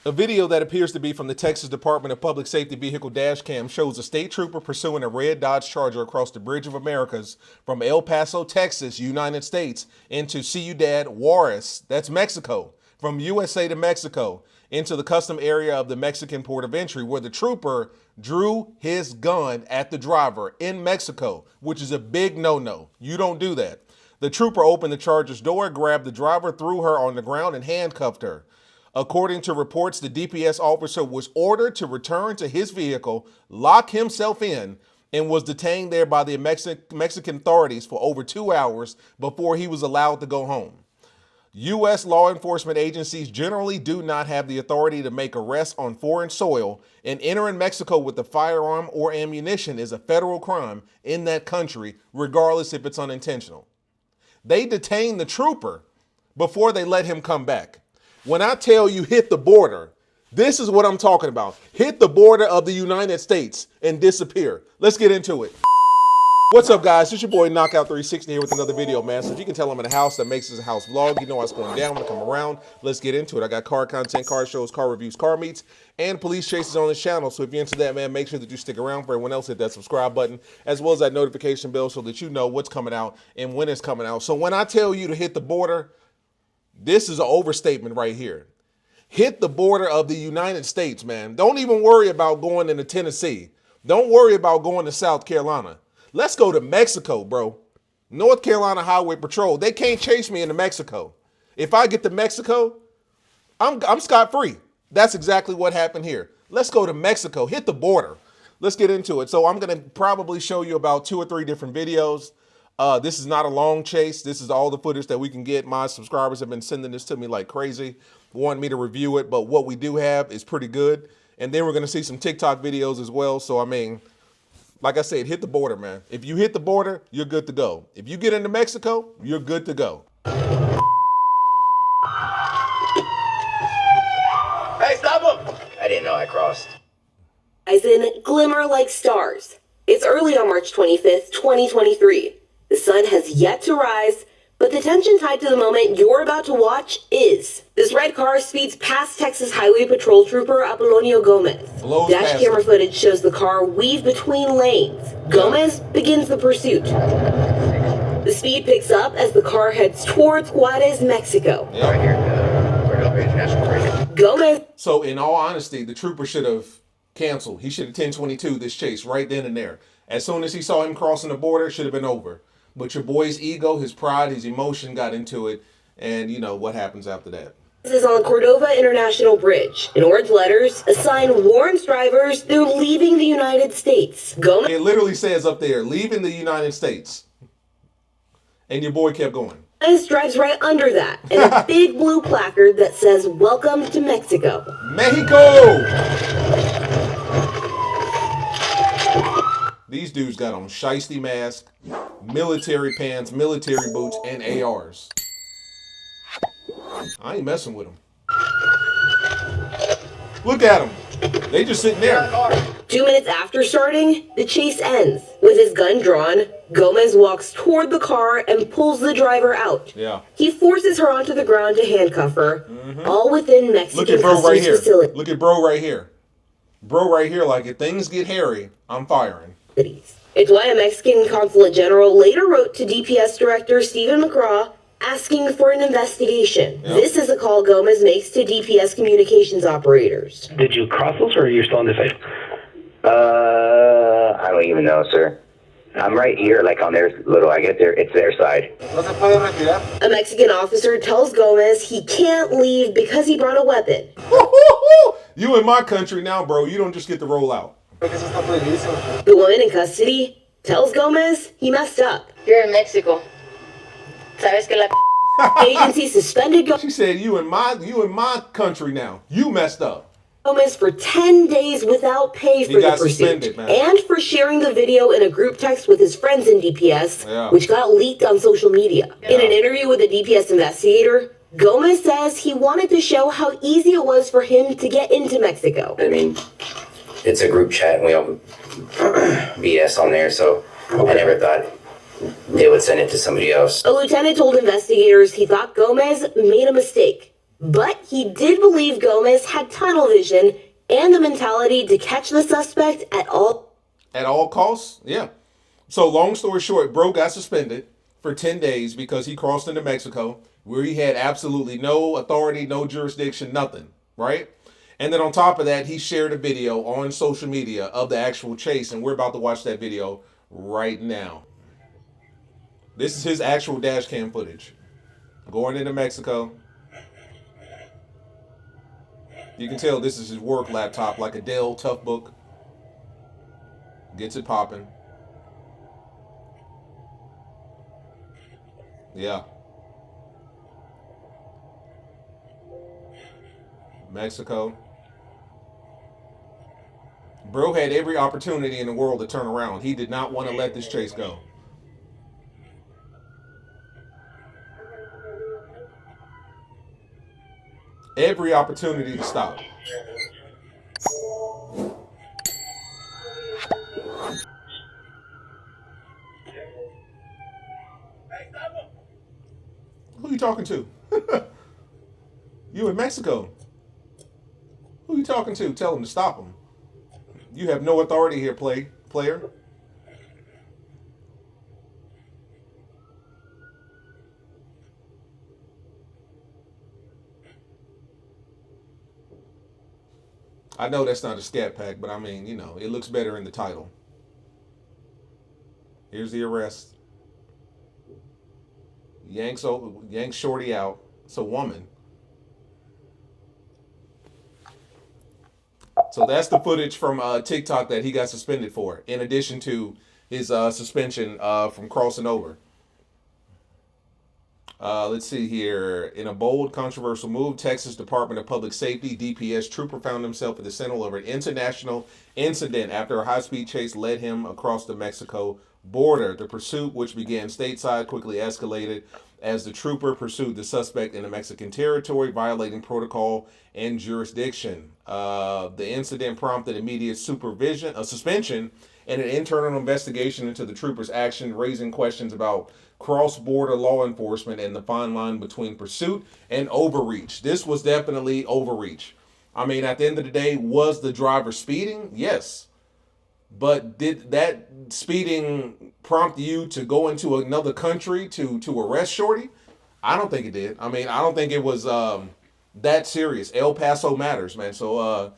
A video that appears to be from the Texas Department of Public Safety vehicle dash cam shows a state trooper pursuing a red Dodge Charger across the Bridge of Americas from El Paso, Texas, United States, into Ciudad Juarez, that's Mexico, from USA to Mexico, into the custom area of the Mexican port of entry, where the trooper drew his gun at the driver in Mexico, which is a big no-no. You don't do that. The trooper opened the Charger's door, grabbed the driver, threw her on the ground, and handcuffed her. According to reports, the DPS officer was ordered to return to his vehicle, lock himself in, and was detained there by the Mexican authorities for over 2 hours before he was allowed to go home. U.S. law enforcement agencies generally do not have the authority to make arrests on foreign soil, and entering Mexico with a firearm or ammunition is a federal crime in that country, regardless if it's unintentional. They detained the trooper before they let him come back. When I tell you hit the border, this is what I'm talking about. Hit the border of the United States and disappear. Let's get into it. What's up, guys? It's your boy Knockout360 here with another video, man. So if you can tell I'm in a house that makes this a house vlog, you know what's going down when I come around. Let's get into it. I got car content, car shows, car reviews, car meets, and police chases on this channel. So if you're into that, man, make sure that you stick around. For everyone else, hit that subscribe button, as well as that notification bell so that you know what's coming out and when it's coming out. So when I tell you to hit the border, this is an overstatement right here. Hit the border of the United States, man. Don't even worry about going into Tennessee. Don't worry about going to South Carolina. Let's go to Mexico, bro. North Carolina Highway Patrol. They can't chase me into Mexico. If I get to Mexico, I'm scot-free. That's exactly what happened here. Let's go to Mexico. Hit the border. Let's get into it. So I'm going to probably show you about 2 or 3 different videos. This is not a long chase. This is all the footage that we can get. My subscribers have been sending this to me like crazy, wanting me to review it. But what we do have is pretty good. And then we're going to see some TikTok videos as well. So, I mean, like I said, hit the border, man. If you hit the border, you're good to go. If you get into Mexico, you're good to go. Hey, stop him! I didn't know I crossed. As in glimmer like stars. It's early on March 25th, 2023. The sun has yet to rise, but the tension tied to the moment you're about to watch is. This red car speeds past Texas Highway Patrol Trooper Apolonio Gomez. Dash camera footage shows the car weave between lanes. Gomez begins the pursuit. The speed picks up as the car heads towards Juarez, Mexico. Right here at the National Bridge. Gomez. So in all honesty, the trooper should have canceled. He should have 1022 this chase right then and there. As soon as he saw him crossing the border, it should have been over. But your boy's ego, his pride, his emotion got into it. And you know what happens after that. This is on Cordova International Bridge. In orange letters, a sign warns drivers they're leaving the United States. Gomez. It literally says up there, leaving the United States. And your boy kept going. Gomez drives right under that, and a big blue placard that says, "Welcome to Mexico." Mexico! These dudes got on shiesty mask, military pants, military boots, and ARs. I ain't messing with them. Look at them. They just sitting there. 2 minutes after starting, the chase ends. With his gun drawn, Gomez walks toward the car and pulls the driver out. Yeah. He forces her onto the ground to handcuff her, all within Mexican Look at bro right here. facility. Look at bro right here. Bro right here, like if things get hairy, I'm firing. It's why a Mexican consulate general later wrote to DPS Director Stephen McCraw asking for an investigation. Yep. This is a call Gomez makes to DPS communications operators. Did you cross those, or are you still on this side? I don't even know, sir. I'm right here, like on their little, I get there, it's their side. A Mexican officer tells Gomez he can't leave because he brought a weapon. You in my country now, bro. You don't just get to roll out. The woman in custody tells Gomez he messed up. You're in Mexico. Sabes que la Agency suspended She said, you in my country now. You messed up. Gomez for 10 days without pay for the pursuit, man. and for sharing the video in a group text with his friends in DPS, which got leaked on social media. In an interview with a DPS investigator, Gomez says he wanted to show how easy it was for him to get into Mexico. I mean, it's a group chat and we all BS on there, so I never thought they would send it to somebody else. A lieutenant told investigators he thought Gomez made a mistake. But he did believe Gomez had tunnel vision and the mentality to catch the suspect at all costs. Yeah. So long story short, bro got suspended for 10 days because he crossed into Mexico where he had absolutely no authority, no jurisdiction, nothing, right? And then on top of that, he shared a video on social media of the actual chase, and we're about to watch that video right now. This is his actual dash cam footage. Going into Mexico. You can tell this is his work laptop, like a Dell Toughbook. Gets it popping. Yeah. Mexico. Bro had every opportunity in the world to turn around. He did not want to let this chase go. Every opportunity to stop. Who you talking to? You in Mexico. Who you talking to? Tell him to stop him. You have no authority here, player. I know that's not a scat pack, but I mean, you know, it looks better in the title. Here's the arrest. Yanks Shorty out. It's a woman. So that's the footage from TikTok that he got suspended for, in addition to his suspension from crossing over. Let's see here. In a bold, controversial move, Texas Department of Public Safety, DPS trooper found himself at the center of an international incident after a high-speed chase led him across the Mexico border. The pursuit, which began stateside, quickly escalated as the trooper pursued the suspect in the Mexican territory, violating protocol and jurisdiction. The incident prompted immediate suspension, and an internal investigation into the trooper's action, raising questions about cross-border law enforcement and the fine line between pursuit and overreach. This was definitely overreach. I mean, at the end of the day, was the driver speeding? Yes. But did that speeding prompt you to go into another country to arrest Shorty? I don't think it did. I mean, I don't think it was that serious. El Paso matters, man. So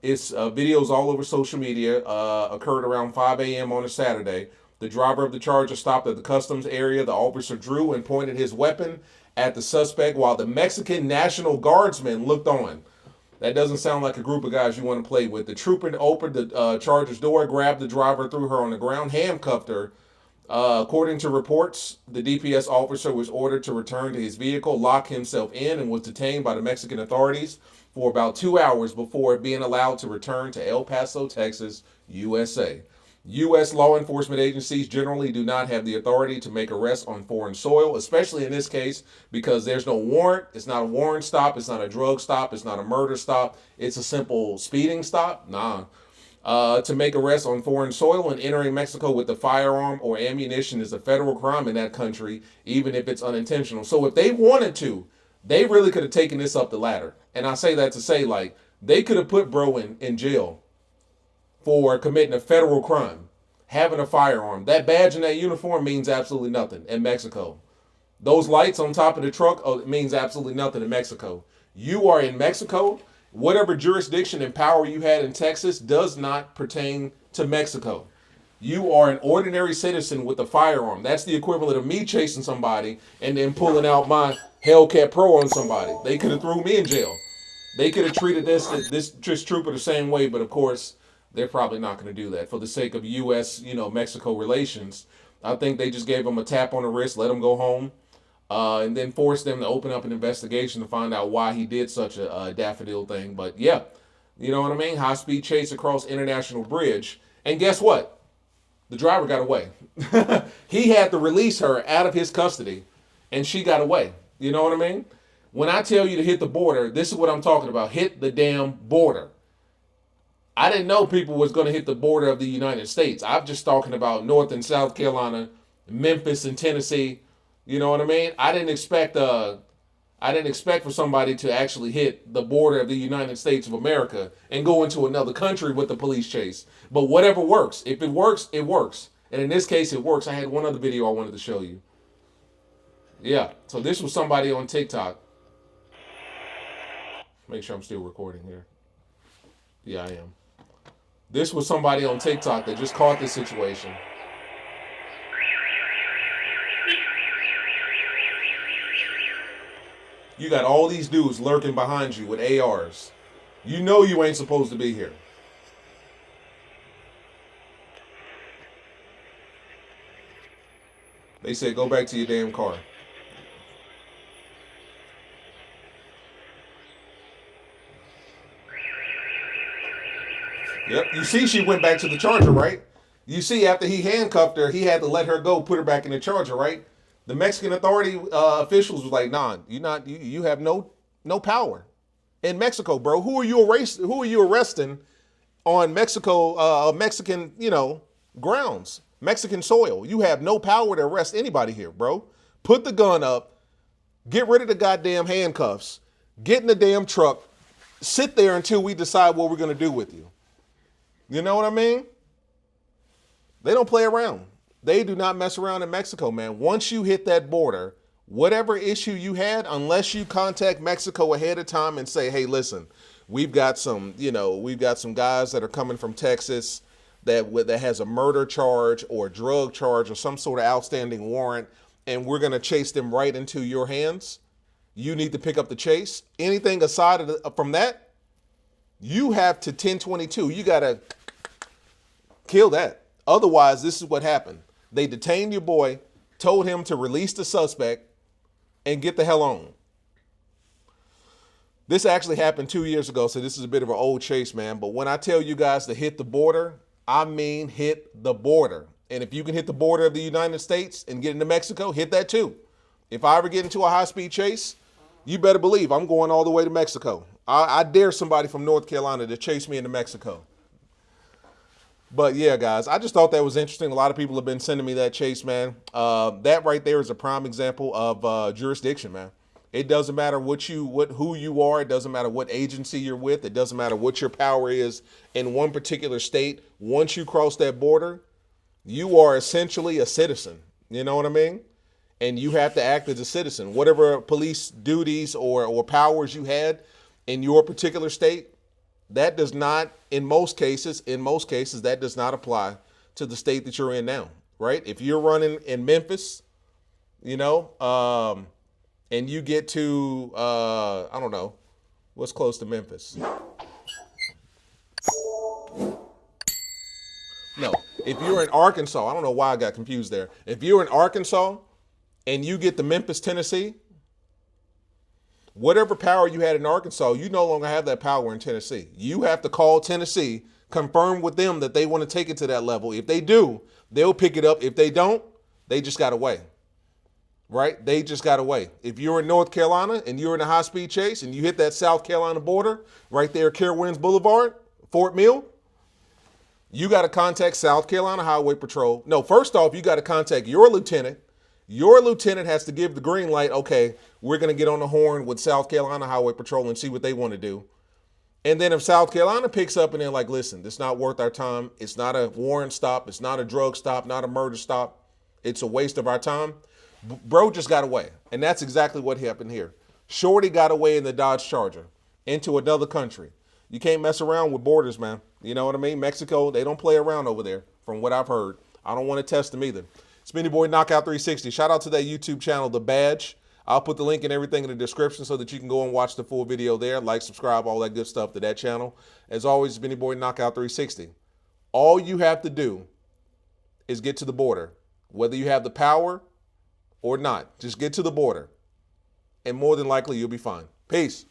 it's videos all over social media. Occurred around 5 a.m. on a Saturday. The driver of the Charger stopped at the customs area. The officer drew and pointed his weapon at the suspect while the Mexican National Guardsman looked on. That doesn't sound like a group of guys you want to play with. The trooper opened the Charger's door, grabbed the driver, threw her on the ground, handcuffed her. According to reports, the DPS officer was ordered to return to his vehicle, lock himself in, and was detained by the Mexican authorities for about 2 hours before being allowed to return to El Paso, Texas, USA. U.S. law enforcement agencies generally do not have the authority to make arrests on foreign soil, especially in this case, because there's no warrant. It's not a warrant stop. It's not a drug stop. It's not a murder stop. It's a simple speeding stop. Nah. To make arrests on foreign soil and entering Mexico with a firearm or ammunition is a federal crime in that country, even if it's unintentional. So if they wanted to, they really could have taken this up the ladder. And I say that to say, like, they could have put bro in jail for committing a federal crime, having a firearm. That badge and that uniform means absolutely nothing in Mexico. Those lights on top of the truck means absolutely nothing in Mexico. You are in Mexico. Whatever jurisdiction and power you had in Texas does not pertain to Mexico. You are an ordinary citizen with a firearm. That's the equivalent of me chasing somebody and then pulling out my Hellcat Pro on somebody. They could have threw me in jail. They could have treated this trooper the same way, but of course, they're probably not going to do that for the sake of U.S., Mexico relations. I think they just gave him a tap on the wrist, let him go home, and then forced them to open up an investigation to find out why he did such a daffodil thing. But yeah, you know what I mean? High-speed chase across International Bridge. And guess what? The driver got away. He had to release her out of his custody, and she got away. You know what I mean? When I tell you to hit the border, this is what I'm talking about. Hit the damn border. I didn't know people was going to hit the border of the United States. I'm just talking about North and South Carolina, Memphis and Tennessee. You know what I mean? I didn't expect I didn't expect for somebody to actually hit the border of the United States of America and go into another country with the police chase. But whatever works. If it works, it works. And in this case, it works. I had one other video I wanted to show you. Yeah, so this was somebody on TikTok. Make sure I'm still recording here. Yeah, I am. This was somebody on TikTok that just caught this situation. You got all these dudes lurking behind you with ARs. You know you ain't supposed to be here. They said, go back to your damn car. Yep, you see she went back to the Charger, right? You see after he handcuffed her, he had to let her go, put her back in the Charger, right? The Mexican authority officials was like, "Nah, you have no power in Mexico, bro. Who are you arresting on Mexican, grounds, Mexican soil? You have no power to arrest anybody here, bro. Put the gun up, get rid of the goddamn handcuffs, get in the damn truck, sit there until we decide what we're gonna do with you." You know what I mean? They don't play around. They do not mess around in Mexico, man. Once you hit that border, whatever issue you had, unless you contact Mexico ahead of time and say, hey, listen, we've got some guys that are coming from Texas that has a murder charge or a drug charge or some sort of outstanding warrant, and we're going to chase them right into your hands. You need to pick up the chase. Anything aside from that, you have to 1022. You got to kill that. Otherwise, this is what happened. They detained your boy, told him to release the suspect, and get the hell on. This actually happened 2 years ago, so this is a bit of an old chase, man. But when I tell you guys to hit the border, I mean hit the border. And if you can hit the border of the United States and get into Mexico, hit that too. If I ever get into a high-speed chase, you better believe I'm going all the way to Mexico. I dare somebody from North Carolina to chase me into Mexico. But yeah, guys, I just thought that was interesting. A lot of people have been sending me that chase, man. That right there is a prime example of jurisdiction, man. It doesn't matter who you are. It doesn't matter what agency you're with. It doesn't matter what your power is in one particular state. Once you cross that border, you are essentially a citizen. You know what I mean? And you have to act as a citizen. Whatever police duties or powers you had in your particular state, that does not, in most cases, that does not apply to the state that you're in now, right? If you're running in Memphis, and you get to, I don't know, what's close to Memphis? No, if you're in Arkansas, I don't know why I got confused there. If you're in Arkansas and you get to Memphis, Tennessee, whatever power you had in Arkansas, you no longer have that power in Tennessee. You have to call Tennessee, confirm with them that they want to take it to that level. If they do, they'll pick it up. If they don't, they just got away. Right? They just got away. If you're in North Carolina and you're in a high-speed chase and you hit that South Carolina border, right there, Carowinds Boulevard, Fort Mill, you got to contact South Carolina Highway Patrol. No, first off, you got to contact your lieutenant. Your lieutenant has to give the green light. Okay, we're going to get on the horn with South Carolina Highway Patrol and see what they want to do. And then if South Carolina picks up and they're like, listen, this is not worth our time. It's not a warrant stop. It's not a drug stop, not a murder stop. It's a waste of our time. Bro just got away. And that's exactly what happened here. Shorty got away in the Dodge Charger into another country. You can't mess around with borders, man. You know what I mean? Mexico, they don't play around over there from what I've heard. I don't want to test them either. Spinny Boy Knockout 360. Shout out to that YouTube channel, The Badge. I'll put the link and everything in the description so that you can go and watch the full video there. Like, subscribe, all that good stuff to that channel. As always, Spinny Boy Knockout 360. All you have to do is get to the border. Whether you have the power or not, just get to the border. And more than likely, you'll be fine. Peace.